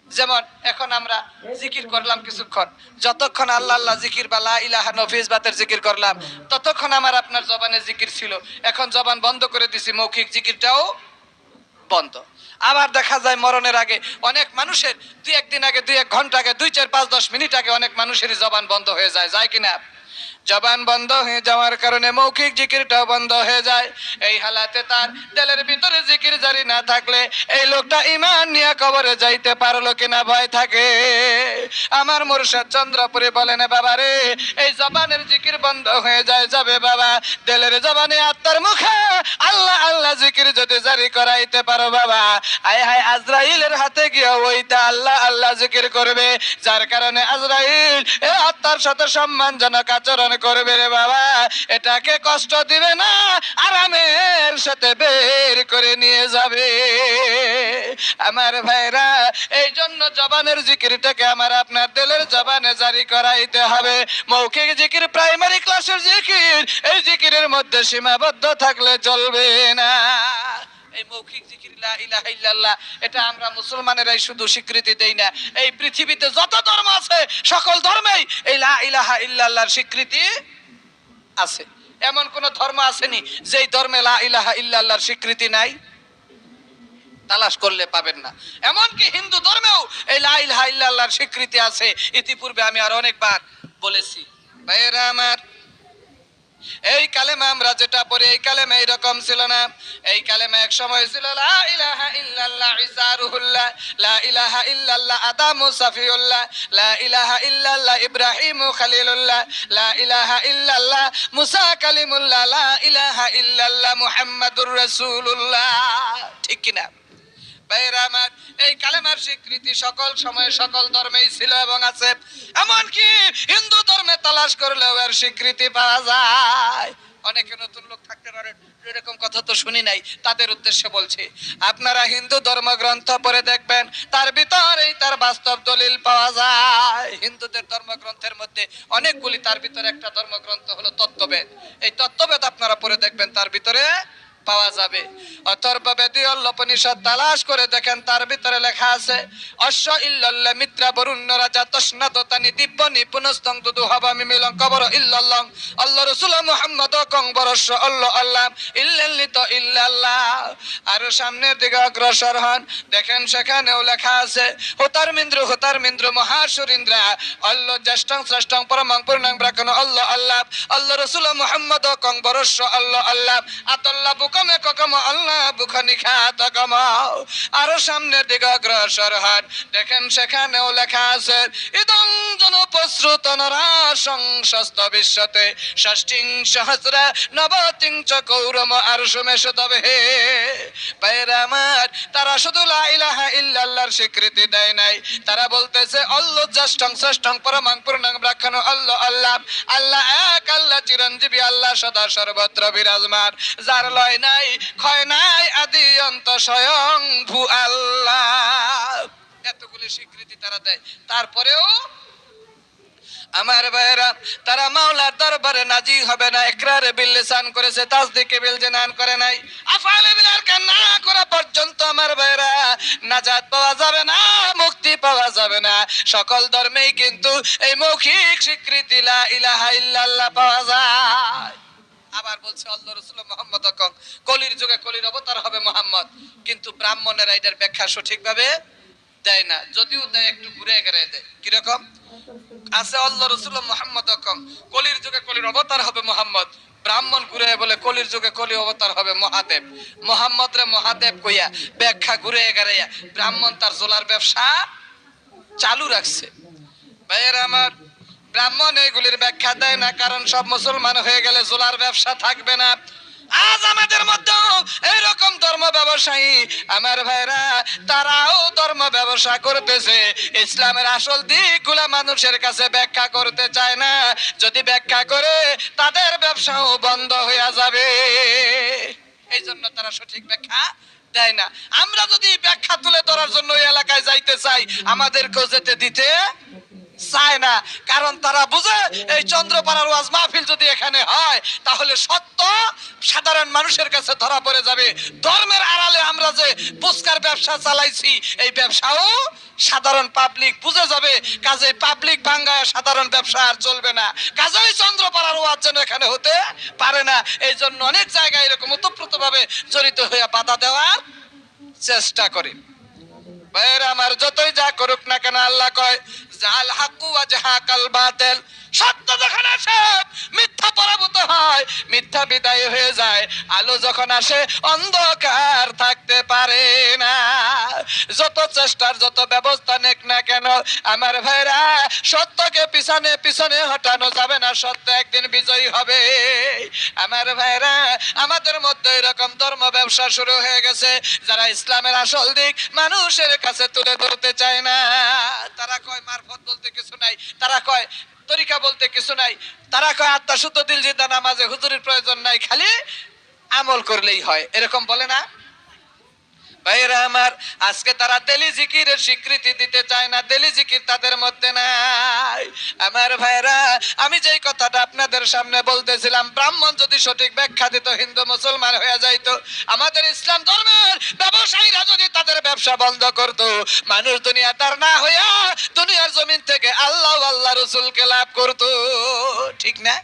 A: যেমন এখন আমরা জিকির করলাম কিছুক্ষণ, যতক্ষণ আল্লাহ আল্লাহ জিকির বা লা ইলাহা নফিস বাতের জিকির করলাম ততক্ষণ আমার আপনার জবানে জিকির ছিল। এখন জবান বন্ধ করে দিছি, মৌখিক জিকিরটাও বন্ধ। আবার দেখা যায় মরণের আগে অনেক মানুষের দুই একদিন আগে, দুই এক ঘন্টা আগে, 2, 4, 5, 10 মিনিট আগে অনেক মানুষেরই জবান বন্ধ হয়ে যায়, যায় কিনা? জবান বন্ধ হয়ে যাওয়ার কারণে মৌখিক জিকিরটাও বন্ধ হয়ে যায়। এই হালাতে তার দিলের ভিতরে জিকির জারি না থাকলে এই লোকটা ঈমান নিয়ে কবরে যাইতে পারলো কিনা ভয় থাকে। আমার মুর্শিদ চন্দ্রপুরী বলেন বাবারে এই জবানের জিকির বন্ধ হয়ে যায় যাবে বাবা, দিলের জবানে আত্মার মুখে আল্লাহ আল্লাহ জিকির যদি জারি করাইতে পারো বাবা, আয় হায় আজরাইলের হাতে গিয়ে ওইটা আল্লাহ আল্লাহ জিকির করবে, যার কারণে আজরাইল এ আত্মার সাথে সম্মানজনক আচরণ করবে রে বাবা। এটাকে কষ্ট দিবে না, আরামের সাথে বের করে নিয়ে যাবে। আমার ভাইরা এই জন্য জবানের জিকিরটাকে আমার আপনার দিলের জবানে জারি করাইতে হবে। মৌখিক জিকির প্রাইমারি ক্লাসের জিকির, এই জিকিরের মধ্যে সীমাবদ্ধ থাকলে চলবে না। এই মৌখিক জিকির লা ইলাহা ইল্লাল্লাহ এটা আমরা মুসলমানেরাই শুধু স্বীকৃতি দেই না, এই পৃথিবীতে যত ধর্ম আছে সকল ধর্মেই এই লা ইলাহা ইল্লাল্লাহর স্বীকৃতি আছে। এমন কোন ধর্ম আসেনি যেই ধর্মে লা ইলাহা ইল্লাল্লাহর স্বীকৃতি নাই? তালাশ করলে পাবেন না। এমনকি হিন্দু ধর্মেও এই লা ইলাহা ইল্লাল্লাহর স্বীকৃতি আছে। ইতিপূর্বে আমি আর অনেকবার বলেছি ভাইয়েরা আমার, এই কালেমা আমরা যেটা পড়ি এই কালেমা এইরকম ছিল না। এই কালেমা এক সময় ছিল লা ইলাহা ইল্লাল্লাহ ঈসা রুহুল্লাহ, লা ইলাহা ইল্লাল্লাহ আদামু সাফিউল্লাহ, লা ইলাহা ইল্লাল্লাহ ইব্রাহিমু খলিলুল্লাহ, লা ইলাহা ইল্লাল্লাহ মুসা কালিমুল্লাহ, লা ইলাহা ইল্লাল্লাহ মুহাম্মাদুর রাসূলুল্লাহ। ঠিক কিনা ভাইরা আমার? এই কালেমার স্বীকৃতি সকল সময়ে সকল ধর্মেই ছিল এবং আছে। এমনকি হিন্দু ধর্মে তালাশ করলেও এর স্বীকৃতি পাওয়া যায়। অনেকে নতুন লোক থাকতে পারে এরকম কথা তো শুনি নাই, তাদের উদ্দেশ্যে বলছি আপনারা হিন্দু ধর্মগ্রন্থ পড়ে দেখবেন তার ভিতরেই তার বাস্তব দলিল পাওয়া যায়। হিন্দুদের ধর্মগ্রন্থের মধ্যে অনেকগুলি, তার ভিতরে একটা ধর্মগ্রন্থ হলো তত্ত্ববেদ। এই তত্ত্ববেদ আপনারা পড়ে দেখবেন তার ভিতরে পাওয়া যাবে। অথর্ব বেদী উপনিষদ তালাশ করে দেখেন, তার ভিতরে লেখা আছে অশ্ব ইল্লাল্লাহ মিত্রা বরুণ্য রাজা তস্নাদতানি দিব্যনি পুনস্তং দুদু হবামি মিলং কবর ইল্লাল্লাহ আল্লাহ রাসূল মুহাম্মদ কং বরস্য আল্লাহ আল্লাহ ইল্লাল্লিত ইল্লাল্লাহ। আর সামনের দিকে অগ্রসর হন, দেখেন সেখানেও লেখা আছে হুতার মিন্দ্র মহাসুরিন্দ্রা আল্লাহ জ্যেষ্ঠং শ্রেষ্ঠং পরমং পূর্ণং ব্রাহ্মণ আল্লাহ আল্লাহ আল্লাহ রাসূল মুহাম্মদ কং বরস্য আল্লাহ আল্লাহ আতাল্লাহ বুকমে ককম আল্লাহ বুখনি খাত কম। আরো সামনের দিকে অগ্রসর হন, দেখেন সেখানেও লেখা আছে ইদং জনপশ্রুত নরাশং শস্ত বিশ্বতে ষষ্ঠিং সহস্রা নবতিং চ কৌরম আরশুমেশ তবে। হে ভাইরা আমার, তারা শুধু লা ইলাহা ইল্লাল্লাহর স্বীকৃতি দেয় নাই, তারা বলতেছে আল্লাহ জ্যেষ্ঠং শ্রেষ্ঠং পরমং পূর্ণং ব্রাহ্মণ আল্লাহ আল্লাহ আল্লাহ এক, আল্লাহ চিরঞ্জীবী, আল্লাহ সদা সর্বত্র বিরাজমান, যার লয় নাই ক্ষয় নাই আদি অন্ত স্বয়ং ভূ আল্লাহ। এতগুলি স্বীকৃতি তারা দেয়, তারপরেও আমার ভাইরা তারা মাওলার দরবারে নাজি হবে না। ইকরারে বিল লিসান করেছে, তাসদিকে বিল জানান করে নাই। আফআলে বিল আরকান না করা পর্যন্ত আমার ভাইরা নাজাত পাওয়া যাবে না, মুক্তি পাওয়া যাবে না। সকল ধর্মেই কিন্তু এই মৌখিক স্বীকৃতি লা ইলাহা ইল্লাল্লাহ পাওয়া যায়। আবার বলছে আল্লাহ রাসূল মুহাম্মদ কলির যুগে কলির অবতার হবে মুহাম্মদ, কিন্তু ব্রাহ্মণেরা এটার ব্যাখ্যা সঠিকভাবে দেয় না, যদিও দেয় একটু ঘুরে গেড়ে দেয়। কিরকম আছে আল্লাহ রাসূল মুহাম্মদ কলির যুগে কলির অবতার হবে মুহাম্মদ, ব্রাহ্মণ ঘুরে বলে কলির যুগে কলি অবতার হবে মহাদেব। মুহাম্মদ রে মহাদেব কইয়া ব্যাখ্যা ঘুরে গেড়াইয়া ব্রাহ্মণ তার জোলার ব্যবসা চালু রাখছে। ভাইয়েরা আমার, ব্রাহ্মণ এইগুলির ব্যাখ্যা দেয় না, কারণ সব মুসলমান হয়ে গেলে জোলার ব্যবসা থাকবে না। আজ আমাদের মধ্যে এইরকম ধর্ম ব্যবসায়ী আমার ভাইরা, তারাও ধর্ম ব্যবসা করতেছে, ইসলামের আসল দিকগুলা মানুষের কাছে ব্যাখ্যা করতে চায় না। যদি ব্যাখ্যা করে তাদের ব্যবসাও বন্ধ হয়ে যাবে, এই জন্য তারা সঠিক ব্যাখ্যা দেয় না। আমরা যদি ব্যাখ্যা তুলে ধরার জন্য ওই এলাকায় যাইতে চাই, আমাদেরকেও যেতে দিতে চায় না, কারণ তারা বুঝে এই চন্দ্রপাড়ার ওয়াজ মাহফিল যদি এখানে হয় তাহলে সত্য সাধারণ মানুষের কাছে ধরা পড়ে যাবে। ধর্মের আড়ালে আমরা যে পুস্কার ব্যবসা চালাইছি, এই ব্যবসাও সাধারণ পাবলিক বুঝে যাবে, কাজে পাবলিক ভাঙ্গায় সাধারণ ব্যবসা আর চলবে না। কাজেই চন্দ্রপাড়ার ওয়াজ যেন এখানে হতে পারে না, এই জন্য অনেক জায়গায় এরকম ওতপ্রোতভাবে জড়িত হয়ে বাধা দেওয়ার চেষ্টা করে। ভাইয়েরা আমার, যতই যা করুক না কেন আল্লাহ কয় জাল হাক্কু ওয়া জাহাকাল বাতিল, সত্য যখন আসে মিথ্যা পরাভূত হয়, মিথ্যা বিদায় হয়ে যায়। আলো যখন আসে অন্ধকার থাকতে পারে না। যত চেষ্টার যত ব্যবস্থা নেক না কেন আমার ভাইরা, সত্যকে পিছনে পিছনে হটানো যাবে না, সত্য একদিন বিজয়ী হবে। আমার ভাইরা, আমাদের মধ্যে এরকম ধর্ম ব্যবসা শুরু হয়ে গেছে, যারা ইসলামের আসল দিক মানুষের কাছে তুলে ধরতে চায় না। তারা কয় মারফত বলতে কিছু নাই, তারা কয় তরিকা বলতে কিছু নাই, তারা কয় আত্মা শুদ্ধ দিল জিন্দা নামাজে হুজুরের প্রয়োজন নাই, খালি আমল করলেই হয়, এরকম বলে না। ভাইরা আমার, আজকে তারা দেলি জিকিরের স্বীকৃতি দিতে চায় না, দেলি জিকির তাদের মধ্যে নাই। আমার ভাইরা, আমি যেই কথাটা আপনাদের সামনে বলতেছিলাম, ব্রাহ্মণ যদি সঠিক ব্যাখ্যা দিত, হিন্দু মুসলমান হয়ে যাইতো। আমাদের ইসলাম ধর্মের ব্যবসায়ীরা যদি তাদের ব্যবসা বন্ধ করত, মানুষ দুনিয়া তার না হইয়া দুনিয়ার জমিন থেকে আল্লাহ আল্লাহ রসুলকে লাভ করত, ঠিক না?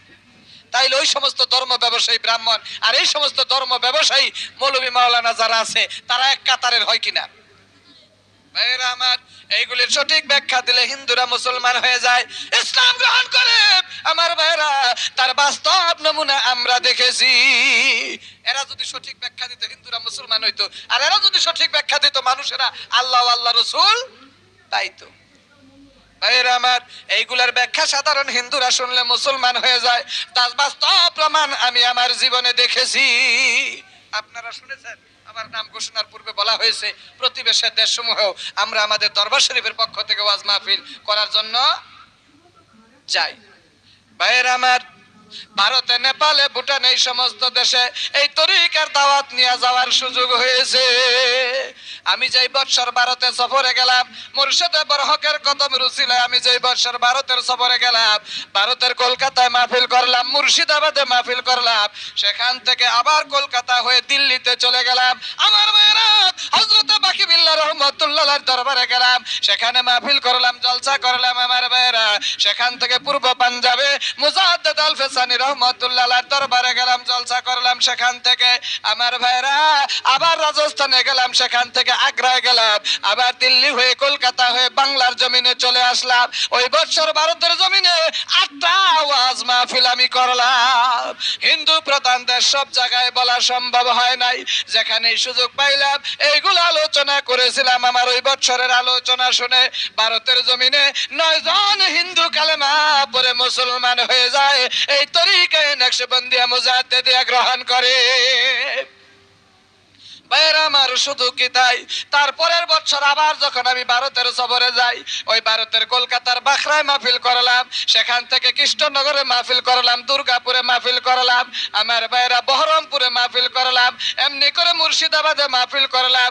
A: তাইলে ওই সমস্ত ধর্ম ব্যবসায়ী ব্রাহ্মণ আর এই সমস্ত ধর্ম ব্যবসায়ী মৌলবী মাওলানা যারা আছে, তারা এক কাতারের হয় কিনা? ভাইরা আমার, এইগুলির সঠিক ব্যাখ্যা দিলে হিন্দুরা মুসলমান হয়ে যায়, ইসলাম গ্রহণ করে। আমার ভাইরা, তার বাস্তব নমুনা আমরা দেখেছি। এরা যদি সঠিক ব্যাখ্যা দিত, হিন্দুরা মুসলমান হইতো, আর এরা যদি সঠিক ব্যাখ্যা দিত, মানুষেরা আল্লাহ আল্লাহ রসুল পাইতো। ভাইরা আমার, এইগুলার ব্যাখ্যা সাধারণ হিন্দুরা শুনলে মুসলমান হয়ে যায়, তার বাস্তব প্রমাণ আমি আমার জীবনে দেখেছি। আপনারা শুনেছেন, আমার নাম ঘোষণার পূর্বে বলা হয়েছে প্রতিবেশের দেশসমূহেও আমরা আমাদের দরবার শরীফের পক্ষ থেকে ওয়াজ মাহফিল করার জন্য যাই। ভাইরা আমার, ভারতে, নেপালে, ভুটানে, এই সমস্ত দেশে এই তরিকার দাওয়াত নিয়ে যাওয়ার সুযোগ হয়েছে। আমি যেই বৎসর ভারতে সফরে গেলাম, মুর্শিদে বরহকের কদম রুসিলায় আমি যেই বৎসর ভারতের সফরে গেলাম, ভারতের কলকাতায় মাহফিল করলাম, মুর্শিদাবাদে মাহফিল করলাম, সেখান থেকে আবার কলকাতা হয়ে দিল্লিতে চলে গেলাম। আমার মেয়েরা হযরতে বাকিবিল্লাহ রহমাতুল্লাহর দরবারে গেলাম, সেখানে মাহফিল করলাম, জলসা করলাম। আমার মেয়েরা সেখান থেকে পূর্ব পাঞ্জাবে মুজাদ্দেদ আল ফেসানি রহমাতুল্লাহর দরবারে গেলাম, জলসা করলাম। সেখান থেকে আমার ভাইরা আবার রাজস্থানে গেলাম, সেখান থেকে আগ্রায় গেলাম, আবার দিল্লি হয়ে কলকাতা হয়ে বাংলার জমিনে চলে আসলাম। ওই বছর ভারতের জমিনে 8টা ওয়াজ মাহফিল আমি করলাম। হিন্দু প্রধান দেশ, সব জায়গায় বলা সম্ভব হয় নাই। যেখানে সুযোগ পাইলাম এইগুলো আলোচনা করেছিলাম। আমার ওই বছরের আলোচনা শুনে ভারতের জমিনে 9 জন হিন্দু কালেমা পরে মুসলমান হয়ে যায়, এই তরিকায় নকশবন্দিয়া মুজাদ্দিদিয়া গ্রহণ করে। ভাইয়েরা আমার, শুধু কি তাই, তারপরের বছর আবার যখন আমি ভারতের সফরে যাই, ওই ভারতের কলকাতার বাখরায় মাহফিল করলাম, সেখান থেকে কৃষ্ণনগরে মাহফিল করলাম, দুর্গাপুরে মাহফিল করলাম, আমার ভাইয়েরা বহরমপুরে মাহফিল করলাম, এমনি করে মুর্শিদাবাদে মাহফিল করলাম।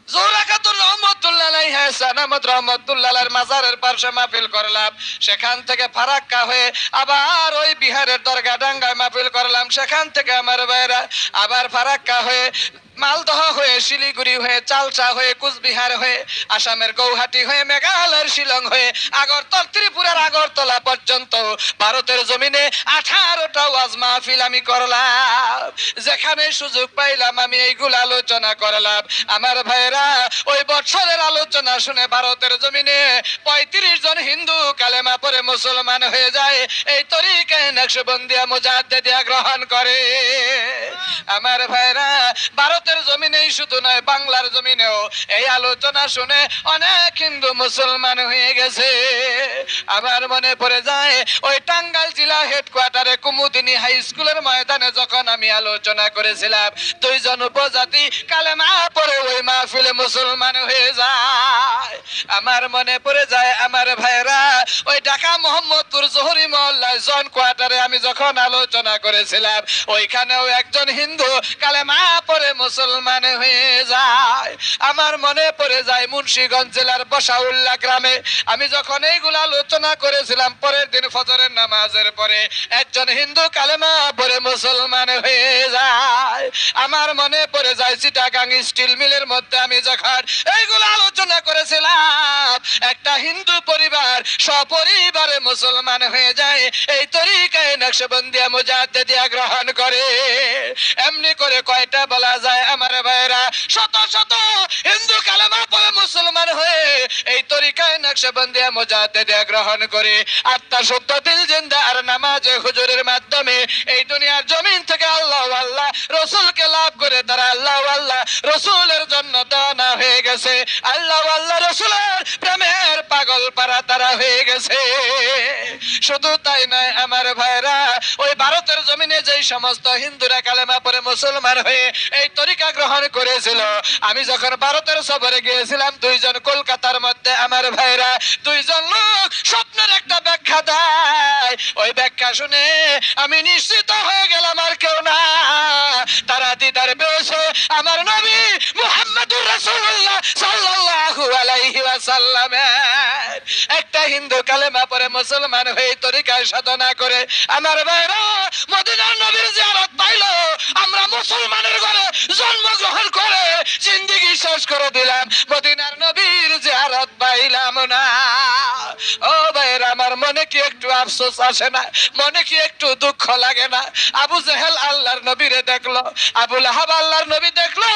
A: জোরাকাতুর রহমাতুল্লাহ আলাইহি সানামত রহমাতুল্লাহর মাজারের পাশে মাহফিল করলাম। সেখান থেকে ফারাক্কা হয়ে আবার ওই বিহারের দরগাডাঙ্গায় মাহফিল করলাম। সেখান থেকে আমার ভাইরা আবার ফারাক্কা হয়ে মালদহ হয়ে শিলিগুড়ি হয়ে চালসা হয়ে কুচবিহার হয়ে আসামের গৌহাটি হয়ে মেঘালয়ের শিলং হয়ে আগরতলা, ত্রিপুরার আগরতলা পর্যন্ত ভারতের জমিনে 18টা ওয়াজ মাহফিল আমি করলাম। যেখানে সুযোগ পাইলাম আমি এইগুলো আলোচনা করলাম। আমার ভাইরা ওই বছরের আলোচনা শুনে ভারতের জমিনে 35 জন হিন্দু কালেমা পড়ে মুসলমান হয়ে যায়, এই তরিকায় নকশবন্দিয়া মুজাদ্দিদিয়া গ্রহণ করে। আমার ভাইরা ভারতের জমিনেই শুধু নয়, বাংলার জমিনেও এই আলোচনা শুনে অনেক হিন্দু মুসলমান হয়ে গেছে। আমার মনে পড়ে যায় ওই টাঙ্গাইল জেলা হেডকোয়ার্টারে কুমুদিনী হাই স্কুলের ময়দানে যখন আমি আলোচনা করেছিলাম, 2 জন উপজাতি কালেমা পড়ে ওই মাহফিলে মুসলমান হয়ে যায়। আমার মনে পড়ে যায় আমার ভাইরা ওই ঢাকা মোহাম্মদপুর জহুরি মহল্লায় জন কোয়ার্টারে আমি যখন আলোচনা করেছিলাম, ওইখানেও একজন হিন্দু কালেমা পড়ে মুসলমান হয়ে যায়। আমার মনে পড়ে যায় মুন্সিগঞ্জ জেলার বসাউল্লাহ গ্রামে আমি যখন এইগুলো আলোচনা করেছিলাম, পরের দিন ফজরের নামাজের পরে একজন হিন্দু কালেমা পড়ে মুসলমান হয়ে যায়। আমার মনে পড়ে যায় চিটাগাং স্টিল মিলের মধ্যে আমি যখন এইগুলো আলোচনা করেছিলাম, একটা হিন্দু পরিবার সপরিবারে মুসলমান হয়ে যায়, এই তরিকায় নকশবন্দিয়া মুজাদ্দিদিয়া গ্রহণ করে। এমনি করে কয়টা বলা যায় আমার ভাইরা, শত শত হিন্দু কালেমা পড়ে মুসলমান হয়ে এই তরিকায় নকশবন্দিয়া মুজাদ্দিদিয়া গ্রহণ করে আত্মা শুদ্ধ দিল জিন্দা আর নামাজে হুজুরের মাধ্যমে এই দুনিয়ার জমিন থেকে আল্লাহ আল্লাহ রসুলকে লাভ করে তারা আল্লাহ আল্লাহ রসুলের জন্য দানা হয়ে গেছে, আল্লাহ আল্লাহ রসুলের প্রেমের পাগল পারা তারা হয়ে গেছে। শুধু তাই নয় আমার ভাইরা, ওই ভারতের জমিনে যেই সমস্ত হিন্দুরা কালেমা পড়ে মুসলমান হয়ে এই তরিকা গ্রহণ করেছিল, আমি যখন ভারতের সফরে গিয়েছিলাম, 2 জন কলকাতার মধ্যে আমার ভাইরা 2 জন লোক স্বপ্নের একটা ব্যাখ্যা দেয়। ওই ব্যাখ্যা শুনে আমি নিশ্চিত হয়ে গেলাম আর কেউ না, তারা দিদার পেয়েছে আমার নবী মুহাম্মদুর রাসূলুল্লাহ সাল্লাল্লাহু আলাইহি ওয়াসাল্লাম। একটা হিন্দু কালেমা পড়ে মুসলমান হয়ে তরিকায় সাধনা করে আমার ভাইরা মদিনার নবীর জিয়ারত পাইলো। আমরা মুসলমানের ঘরে জন্মগ্রহণ করে জিন্দেগি শেষ করে দিলাম, মদিনার নবীর জিয়ারত পাইলাম না। ও ভাইরা আমার, মনে কি একটু আফসোস আসে না? মনে কি একটু দুঃখ লাগে না? আবু জেহেল আল্লাহর নবীরে দেখলো, আবু লাহাব আল্লাহর নবী দেখলো,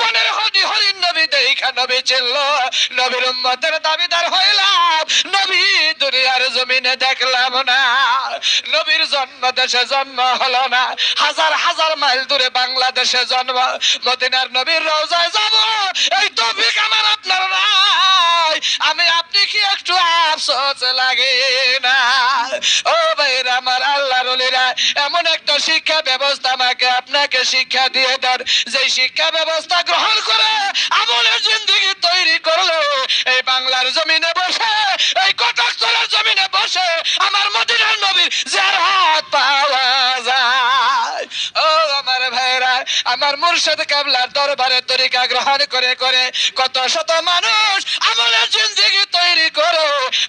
A: 15 হরিণ নবী দেখা নবী চিনল, নবীর উম্মতের দাবিদার হইলাম, নবী দুনিয়ার জমিনে দেখলাম না। নবীর জন্ম দেশে জন্ম হলো না, হাজার হাজার মাইল দূরে বাংলাদেশে জন্ম, মদিনার নবীর রওজায় যাব এই তৌফিক আমার আপনার নাই। আমি আপনি কি একটু আফসোস লাগে না? ও ভাইরা আমার, আল্লাহর ওলিরা এমন একটা শিক্ষা ব্যবস্থা আমাকে আপনাকে শিক্ষা দিয়ে দেন, যে শিক্ষা ব্যবস্থা গ্রহণ করে আমলের জিন্দেগি তৈরি করলো। এই বাংলার জমিনে বসে, এই কটকতলার জমিনে বসে আমার মদিনার নবীর জিয়ারত পাওয়া আমার মুর্শিদ কেবলার দরবারে তরিকা গ্রহণ করে করে কত শত মানুষ আমলের জিন্দেগি তৈরি করো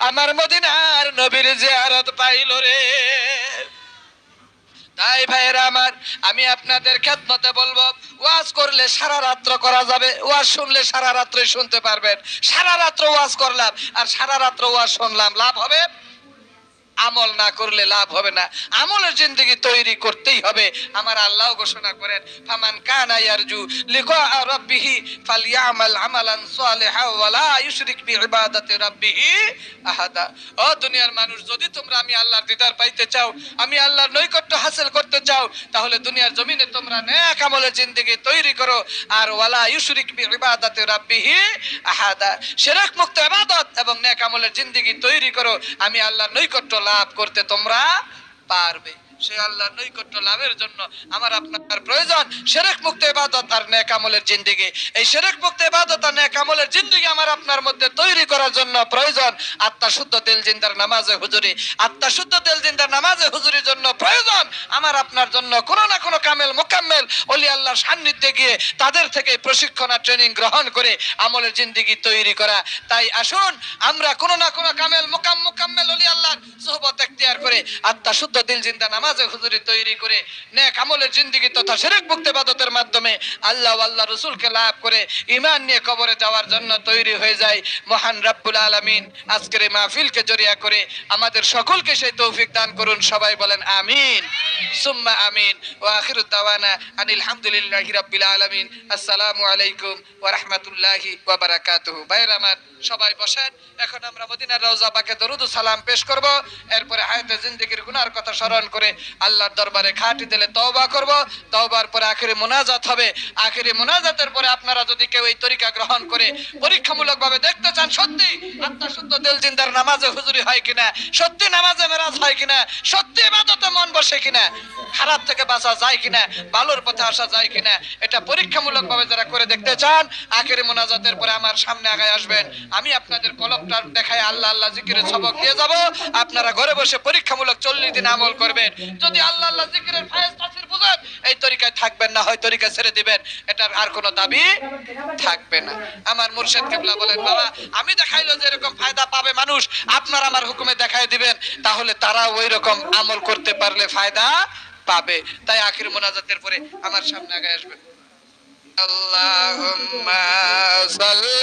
A: আমার মদিনার নবীর জিয়ারত পাইল রে। তাই ভাইরা আমার, আমি আপনাদের খেদমতে বলবো, ওয়াজ করলে সারা রাত্র করা যাবে, ওয়াজ শুনলে সারা রাত্র শুনতে পারবেন। সারা রাত্র ওয়াজ করলাম আর সারা রাত্র ওয়াজ শুনলাম, লাভ হবে? আমল না করলে লাভ হবে না। আমলের জিন্দেগি তৈরি করতেই হবে। আমার আল্লাহ ঘোষণা করেন, ফামান কানা ইয়ারজু লিকা রাব্বিহি ফালইআমাল আমালান সালিহা ওয়া লা ইউশরিক বিইবাদাতি রাব্বিহি আহাদা। ও দুনিয়ার মানুষ, যদি তোমরা আমি আল্লাহর দিদার পাইতে চাও, আমি আল্লাহর নৈকট্য হাসিল করতে চাও, তাহলে দুনিয়ার জমিনে তোমরা নেক আমলের জিন্দেগি তৈরি করো। আর ওয়ালা ইউশরিক বিইবাদাতি রাব্বিহি আহাদা, শিরক মুক্ত ইবাদত এবং নেক আমলের জিন্দেগি তৈরি করো। আমি আল্লাহর নৈকট্য লাভ করতে তোমরা পারবে। সেই আল্লাহর নৈকট্য লাভের জন্য আমার আপনার প্রয়োজন শিরক মুক্ত ইবাদত আর নেক আমলের জিন্দেগি। এই শিরক মুক্ত ইবাদত আর নেক আমলের জিন্দেগি আমার আপনার মধ্যে তৈরি করার জন্য প্রয়োজন আত্মা শুদ্ধ দিল জিন্দার নামাজে হুজুরি। আত্মা শুদ্ধ দিল জিন্দার নামাজে হুজুরির জন্য প্রয়োজন আমার আপনার জন্য কোনো না কোনো কামেল মোকাম্মেল ওলি আল্লাহর সান্নিধ্যে গিয়ে তাদের থেকে প্রশিক্ষণ আর ট্রেনিং গ্রহণ করে আমলের জিন্দেগি তৈরি করা। তাই আসুন আমরা কোনো না কোনো কামেল মোকাম্মেল ওলি আল্লাহর সুহবত এখতিয়ার করে আত্মা শুদ্ধ দিল জিন্দা নামাজে হুজুরি তৈরি করে নেক আমলের জিন্দেগি তথা শিরক মুক্ত ইবাদতের মাধ্যমে আল্লাহ ও আল্লাহর রাসূলকে লাভ করে ঈমান নিয়ে কবরে যাওয়ার জন্য তৈরি হয়ে যায়। মহান রব্বুল আলামিন আজকের এই মাহফিলকে জরিয়া করে আমাদের সকলকে সেই তৌফিক দান করুন। সবাই বলেন আমিন সুম্মা আমিন। ওয়া আখিরু দাওয়ানা আনিল হামদুলিল্লাহি রাব্বিল আলামিন। আসসালামু আলাইকুম ওয়া রাহমাতুল্লাহি ওয়া বারাকাতুহু। ভাইরা আমার, সবাই বসেন। এখন আমরা মদিনার রওজা পাকে দরুদ ও সালাম পেশ করব। এরপরে হায়াতে জিন্দেগির গুনার কথা স্মরণ করে আল্লাহর দরবারে খাঁটি দিলে তওবা করব। তওবার পরে আখেরি মুনাজাত হবে। আখেরি মুনাজাতের পরে আপনারা যদি কেউ এই তরিকা গ্রহণ করে পরীক্ষামূলকভাবে দেখতে চান সত্যি আত্মা শুদ্ধ দিল জিন্দার নামাজে হুজুরি হয় কিনা, সত্যি নামাজে মেরাজ হয় কিনা, সত্যি ইবাদতে মন বসে কিনা, খারাপ থেকে বাঁচা যায় কিনা, ভালোর পথে আসা যায় কিনা, এটা পরীক্ষামূলকভাবে যারা করে দেখতে চান আখেরি মুনাজাতের পরে আমার সামনে আগায় আসবেন। আমি আপনাদের কলমটা দেখায় আল্লাহ আল্লাহ জিকিরের সবক দিয়ে যাব। আপনারা ঘরে বসে পরীক্ষামূলক 40 দিন আমল করবেন। যদি আল্লাহ আল্লাহ জিকিরের ফায়েজ তাসির বুঝেন এই তরিকায় থাকবেন, না হয় তরিকা ছেড়ে দিবেন। এটার আর কোনো দাবি থাকবে না। আমার মুর্শিদ কিবলা বলেন, বাবা আমি দেখাইলো যে এরকম ফায়দা পাবে মানুষ, আপনারা আমার হুকুমে দেখায় দিবেন, তাহলে তারা ওই রকম আমল করতে পারলে ফায়দা পাবে। তাই আখির মুনাজাতের পরে আমার সামনে আগে আসবেন। আল্লাহুম্মা সাল্লি